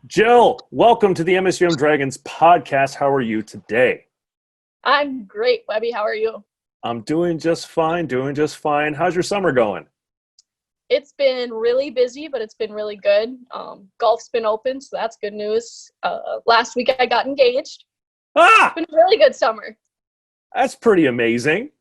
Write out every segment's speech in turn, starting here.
Jill, welcome to the MSUM Dragons Podcast. How are you today? I'm great, Webbie. How are you? I'm doing just fine, How's your summer going? It's been really busy, but it's been really good. Golf's been open, so that's good news. Last week I got engaged. Ah! It's been a really good summer. That's pretty amazing.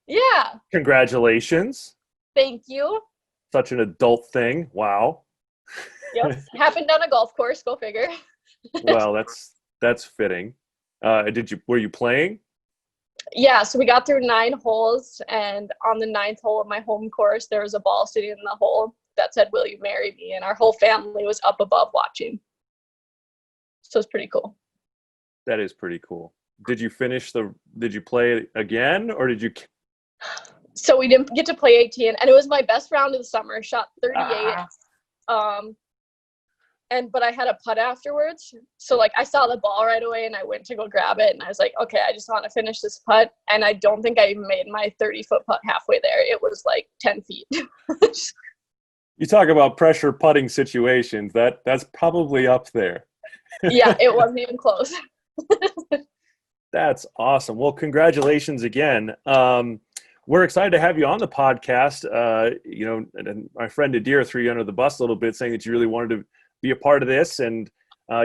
Yeah. Congratulations. Thank you. Such an adult thing. Wow. Yep. Happened on a golf course. Go figure. Well, that's fitting. Were you playing? Yeah, so we got through 9 holes, and on the 9th hole of my home course, there was a ball sitting in the hole that said, "Will you marry me?" And our whole family was up above watching. So it's pretty cool. That is pretty cool. Did you play it again, or did you? So we didn't get to play 18, and it was my best round of the summer. Shot 38. But I had a putt afterwards. So I saw the ball right away and I went to go grab it. And I was like, okay, I just want to finish this putt. And I don't think I even made my 30-foot putt halfway there. It was 10 feet. You talk about pressure putting situations. That's probably up there. Yeah, it wasn't even close. That's awesome. Well, congratulations again. We're excited to have you on the podcast. And my friend Nadir threw you under the bus a little bit, saying that you really wanted to be a part of this, and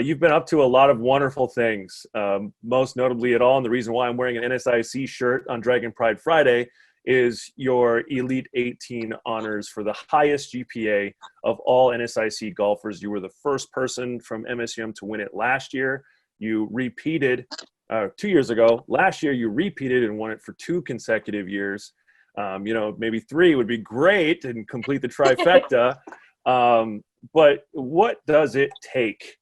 you've been up to a lot of wonderful things, most notably at all, and the reason why I'm wearing an NSIC shirt on Dragon Pride Friday is your Elite 18 honors for the highest GPA of all NSIC golfers. You were the first person from MSUM to win it last year. You repeated 2 years ago. Last year, you repeated and won it for 2 consecutive years. Maybe 3 would be great and complete the trifecta. But what does it take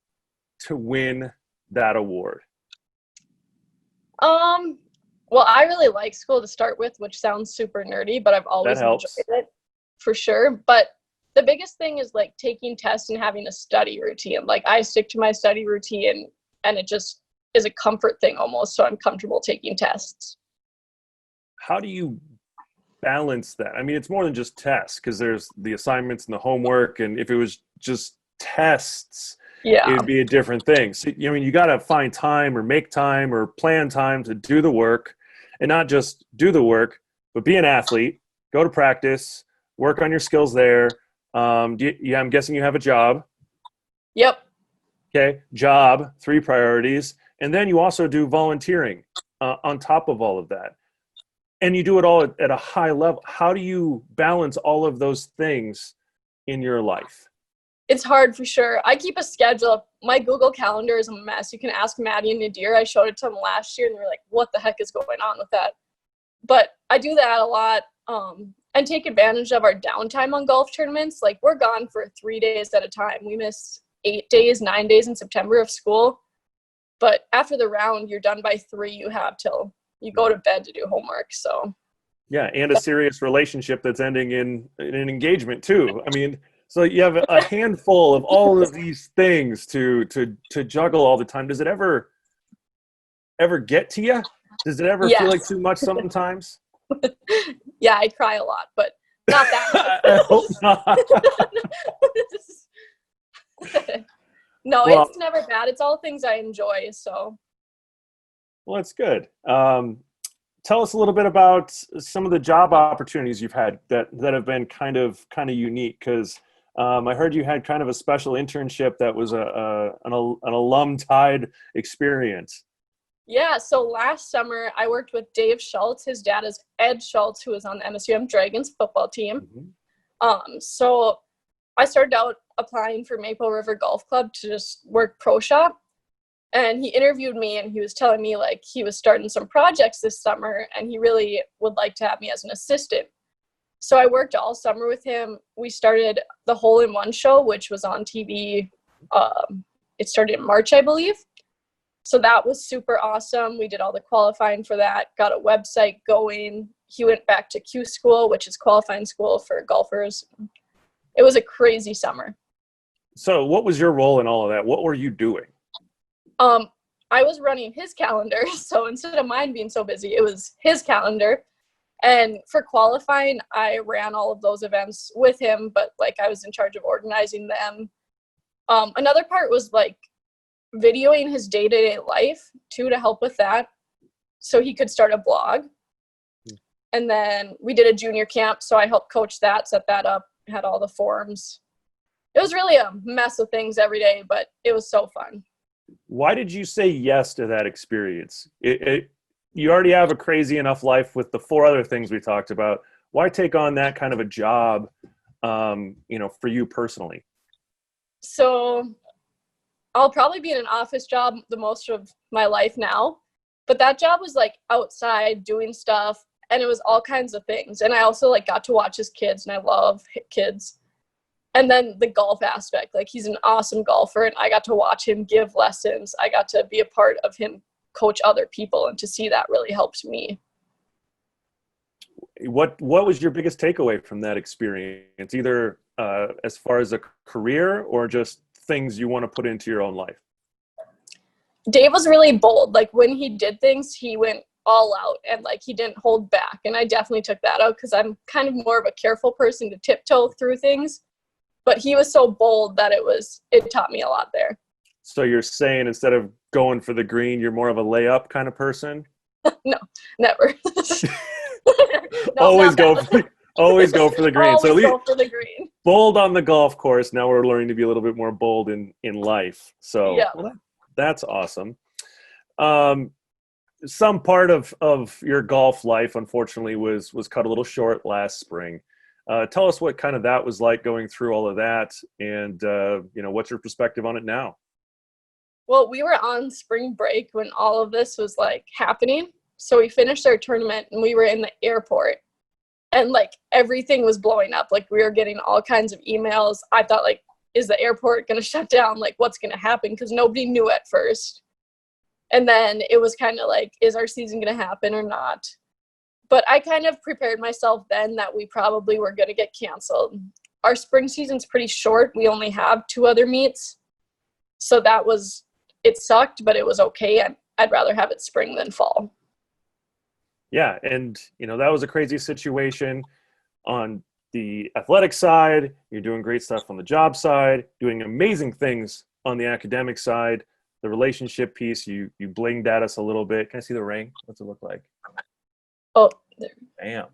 to win that award? Well, I really like school to start with, which sounds super nerdy, but I've always enjoyed it for sure. But the biggest thing is taking tests and having a study routine. I stick to my study routine and it just is a comfort thing almost. So I'm comfortable taking tests. How do you balance that? I mean, it's more than just tests, because there's the assignments and the homework, and if it was just tests, yeah, it'd be a different thing. So you got to find time or make time or plan time to do the work, and not just do the work, but be an athlete, go to practice, work on your skills there. I'm guessing you have a job. Yep. Okay, job, 3 priorities, and then you also do volunteering on top of all of that. And you do it all at a high level. How do you balance all of those things in your life? It's hard for sure. I keep a schedule. My Google Calendar is a mess. You can ask Maddie and Nadir. I showed it to them last year, and they were like, what the heck is going on with that? But I do that a lot and take advantage of our downtime on golf tournaments. We're gone for 3 days at a time. We miss 8 days, 9 days in September of school. But after the round, you're done by 3. You have till you go to bed to do homework. So yeah, and a serious relationship that's ending in an engagement too. I mean, so you have a handful of all of these things to juggle all the time. Does it ever get to you? Does it ever feel like too much sometimes? Yeah, I cry a lot, but not that I hope not. No, well, it's never bad. It's all things I enjoy. So. Well, that's good. Tell us a little bit about some of the job opportunities you've had that have been kind of unique, because I heard you had kind of a special internship that was an alum-tied experience. Yeah, so last summer I worked with Dave Schultz. His dad is Ed Schultz, who is on the MSUM Dragons football team. Mm-hmm. So I started out applying for Maple River Golf Club to just work pro shop. And he interviewed me, and he was telling me he was starting some projects this summer and he really would like to have me as an assistant. So I worked all summer with him. We started the Hole in One show, which was on TV. It started in March, I believe. So that was super awesome. We did all the qualifying for that, got a website going. He went back to Q school, which is qualifying school for golfers. It was a crazy summer. So what was your role in all of that? What were you doing? I was running his calendar. So instead of mine being so busy, it was his calendar. And for qualifying, I ran all of those events with him, but I was in charge of organizing them. Another part was like videoing his day-to-day life too, to help with that, so he could start a blog. And then we did a junior camp, so I helped coach that, set that up, had all the forms. It was really a mess of things every day, but it was so fun. Why did you say yes to that experience? You already have a crazy enough life with the 4 other things we talked about. Why take on that kind of a job, for you personally? So I'll probably be in an office job the most of my life now, but that job was like outside doing stuff, and it was all kinds of things. And I also like got to watch his kids, and I love kids. And then the golf aspect, like he's an awesome golfer, and I got to watch him give lessons. I got to be a part of him coach other people, and to see that really helped me. What was your biggest takeaway from that experience, either as far as a career or just things you want to put into your own life? Dave was really bold. Like when he did things, he went all out, and like he didn't hold back. And I definitely took that out because I'm kind of more of a careful person to tiptoe through things. But he was so bold that it taught me a lot there. So you're saying instead of going for the green, you're more of a layup kind of person? No, never. No, always go for the green. Always so at least go for the green. Bold on the golf course. Now we're learning to be a little bit more bold in life. So yeah. Well, that's awesome. Some part of your golf life, unfortunately, was cut a little short last spring. Tell us what kind of that was like going through all of that, and what's your perspective on it now? Well, we were on spring break when all of this was like happening. So we finished our tournament, and we were in the airport, and like everything was blowing up. Like we were getting all kinds of emails. I thought, like, is the airport going to shut down? Like, what's going to happen? Because nobody knew at first. And then it was kind of like, is our season going to happen or not? But I kind of prepared myself then that we probably were going to get canceled. Our spring season's pretty short. We only have 2 other meets. So it sucked, but it was okay. I'd rather have it spring than fall. Yeah, and that was a crazy situation on the athletic side. You're doing great stuff on the job side, doing amazing things on the academic side. The relationship piece, you blinged at us a little bit. Can I see the ring? What's it look like? Oh, there. Damn.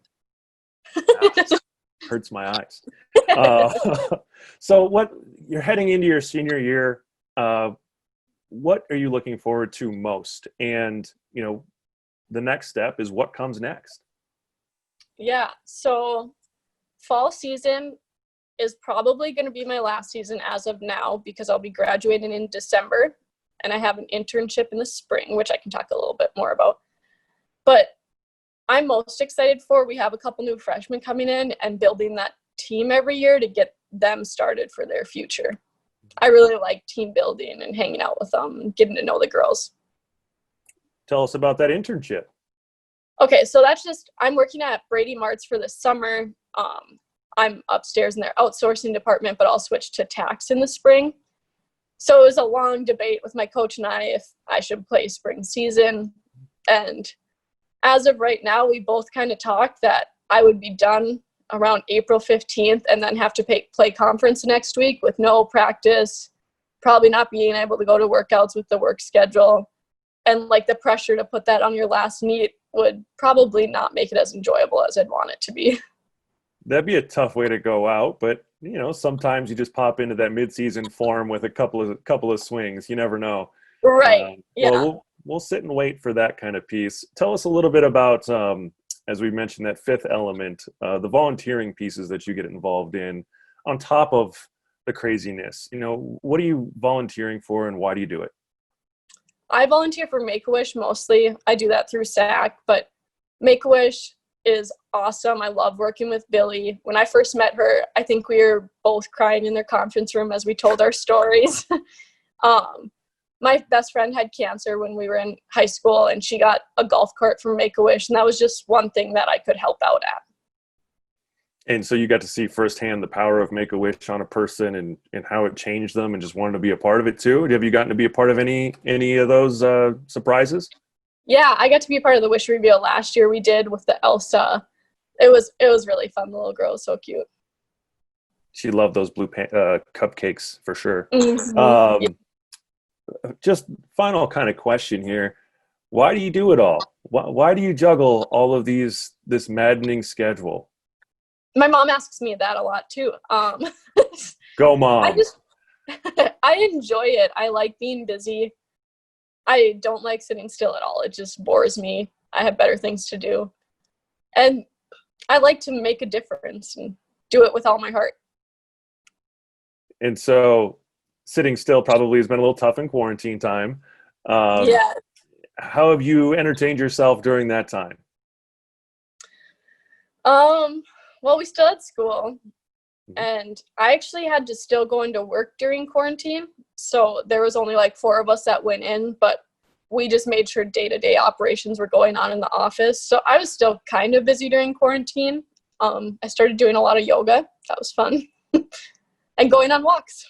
Hurts my eyes. So you're heading into your senior year. What are you looking forward to most? And, the next step is what comes next. Yeah. So fall season is probably going to be my last season as of now, because I'll be graduating in December, and I have an internship in the spring, which I can talk a little bit more about. But I'm most excited we have a couple new freshmen coming in and building that team every year to get them started for their future. I really like team building and hanging out with them and getting to know the girls. Tell us about that internship. Okay, so I'm working at Brady Mart's for the summer. I'm upstairs in their outsourcing department, but I'll switch to tax in the spring. So it was a long debate with my coach and I if I should play spring season. And as of right now, we both kind of talked that I would be done around April 15th and then have to play conference next week with no practice, probably not being able to go to workouts with the work schedule. And like the pressure to put that on your last meet would probably not make it as enjoyable as I'd want it to be. That'd be a tough way to go out, but sometimes you just pop into that mid-season form with a couple of swings. You never know. Right. Yeah. Well, we'll sit and wait for that kind of piece. Tell us a little bit about, as we mentioned, that 5th element, the volunteering pieces that you get involved in on top of the craziness. What are you volunteering for, and why do you do it? I volunteer for Make-A-Wish mostly. I do that through SAAC, but Make-A-Wish is awesome. I love working with Billy. When I first met her, I think we were both crying in their conference room as we told our stories. My best friend had cancer when we were in high school, and she got a golf cart from Make-A-Wish, and that was just one thing that I could help out at. And so you got to see firsthand the power of Make-A-Wish on a person and how it changed them, and just wanted to be a part of it too. Have you gotten to be a part of any of those surprises? Yeah, I got to be a part of the wish reveal last year we did with the Elsa. It was really fun. The little girl was so cute. She loved those blue cupcakes for sure. Yeah. Just final kind of question here. Why do you do it all? Why do you juggle all of this maddening schedule? My mom asks me that a lot too. Go mom. I enjoy it. I like being busy. I don't like sitting still at all. It just bores me. I have better things to do. And I like to make a difference and do it with all my heart. And so sitting still probably has been a little tough in quarantine time. Yeah. How have you entertained yourself during that time? Well, we still had school, and I actually had to still go into work during quarantine. So there was only like 4 of us that went in, but we just made sure day-to-day operations were going on in the office. So I was still kind of busy during quarantine. I started doing a lot of yoga. That was fun. And going on walks.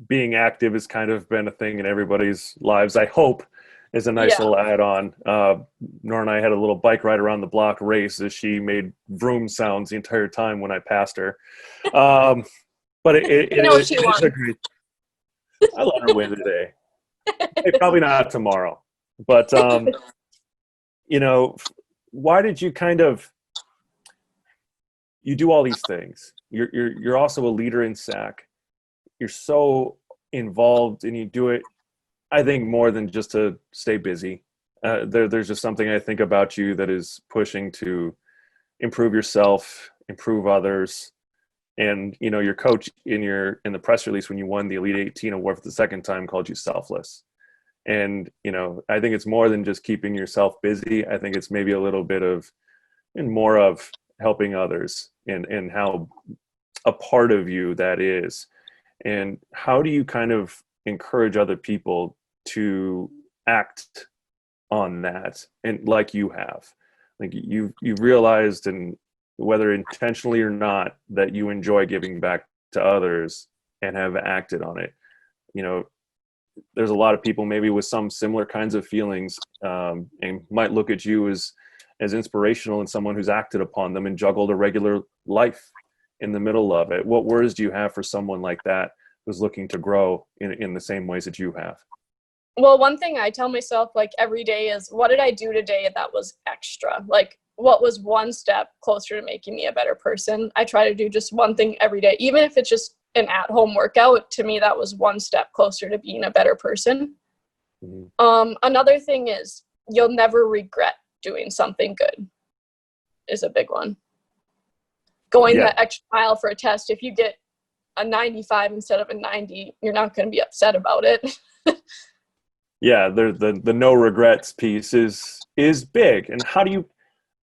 Being active has kind of been a thing in everybody's lives, I hope, is a nice little add-on. Nora and I had a little bike ride around the block race as she made vroom sounds the entire time when I passed her. But it is a great. I let her win today. Hey, probably not tomorrow. But, why did you you do all these things? You're also a leader in SAAC. You're so involved and you do it, I think, more than just to stay busy. There's just something I think about you that is pushing to improve yourself, improve others. And, your coach in the press release when you won the Elite 18 award for the second time called you selfless. And, I think it's more than just keeping yourself busy. I think it's maybe a little bit of, and more of helping others and how a part of you that is. And how do you kind of encourage other people to act on that? And like you have, like you've realized, and whether intentionally or not, that you enjoy giving back to others and have acted on it. There's a lot of people maybe with some similar kinds of feelings and might look at you as inspirational and someone who's acted upon them and juggled a regular life in the middle of it. What words do you have for someone like that who's looking to grow in the same ways that you have? Well, one thing I tell myself like every day is, what did I do today that was extra? Like, what was one step closer to making me a better person? I try to do just one thing every day, even if it's just an at-home workout. To me, that was one step closer to being a better person. Mm-hmm. Another thing is, you'll never regret doing something good is a big one. Going that extra mile for a test, if you get a 95 instead of a 90, you're not going to be upset about it. Yeah, the no regrets piece is big. And how do you,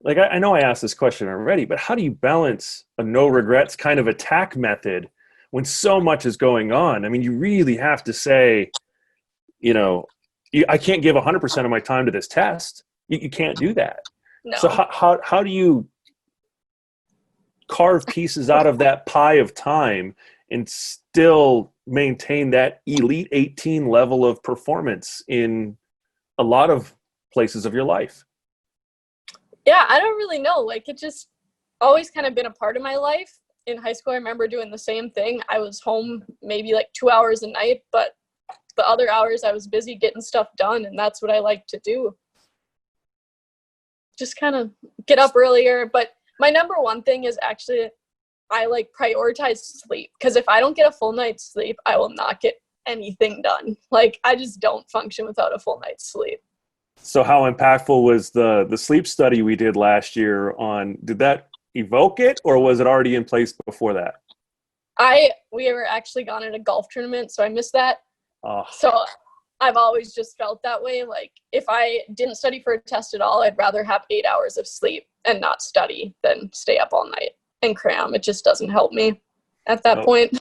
like, I know I asked this question already, but how do you balance a no regrets kind of attack method when so much is going on? I mean, you really have to say, I can't give 100% of my time to this test. You can't do that. No. So how do you carve pieces out of that pie of time and still maintain that Elite 18 level of performance in a lot of places of your life? Yeah, I don't really know. Like, it just always kind of been a part of my life. In high school, I remember doing the same thing. I was home maybe like 2 hours a night, but the other hours I was busy getting stuff done, and that's what I like to do. Just kind of get up earlier. But my number one thing is actually I like prioritize sleep, because if I don't get a full night's sleep, I will not get anything done. Like, I just don't function without a full night's sleep. So how impactful was the sleep study we did last year did that evoke it, or was it already in place before that? We were actually gone at a golf tournament, so I missed that. Oh. So I've always just felt that way. Like, if I didn't study for a test at all, I'd rather have 8 hours of sleep and not study than stay up all night and cram. It just doesn't help me at that point.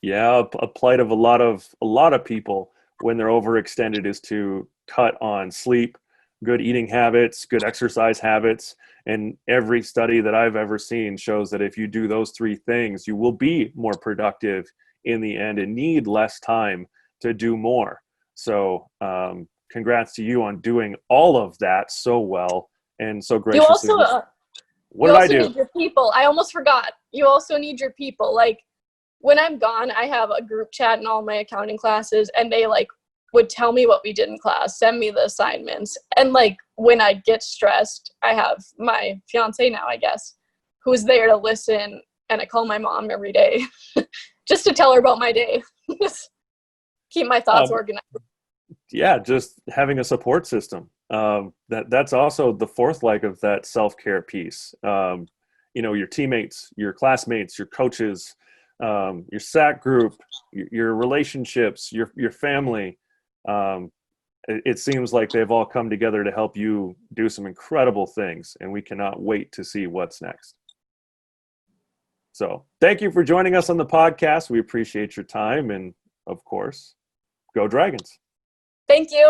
Yeah, a plight of a lot of people when they're overextended is to cut on sleep, good eating habits, good exercise habits. And every study that I've ever seen shows that if you do those 3 things, you will be more productive in the end and need less time to do more. So congrats to you on doing all of that so well and so graciously. What you did I also do? need your people. I almost forgot. You also need your people. Like when I'm gone, I have a group chat in all my accounting classes, and they like would tell me what we did in class, send me the assignments. And like when I get stressed, I have my fiance now, I guess, who's there to listen. And I call my mom every day just to tell her about my day. Keep my thoughts organized. Yeah, just having a support system. That's also the fourth leg of that self-care piece. Your teammates, your classmates, your coaches, your SAAC group, your relationships, your family. It seems like they've all come together to help you do some incredible things, and we cannot wait to see what's next. So thank you for joining us on the podcast. We appreciate your time, and of course, go Dragons. Thank you.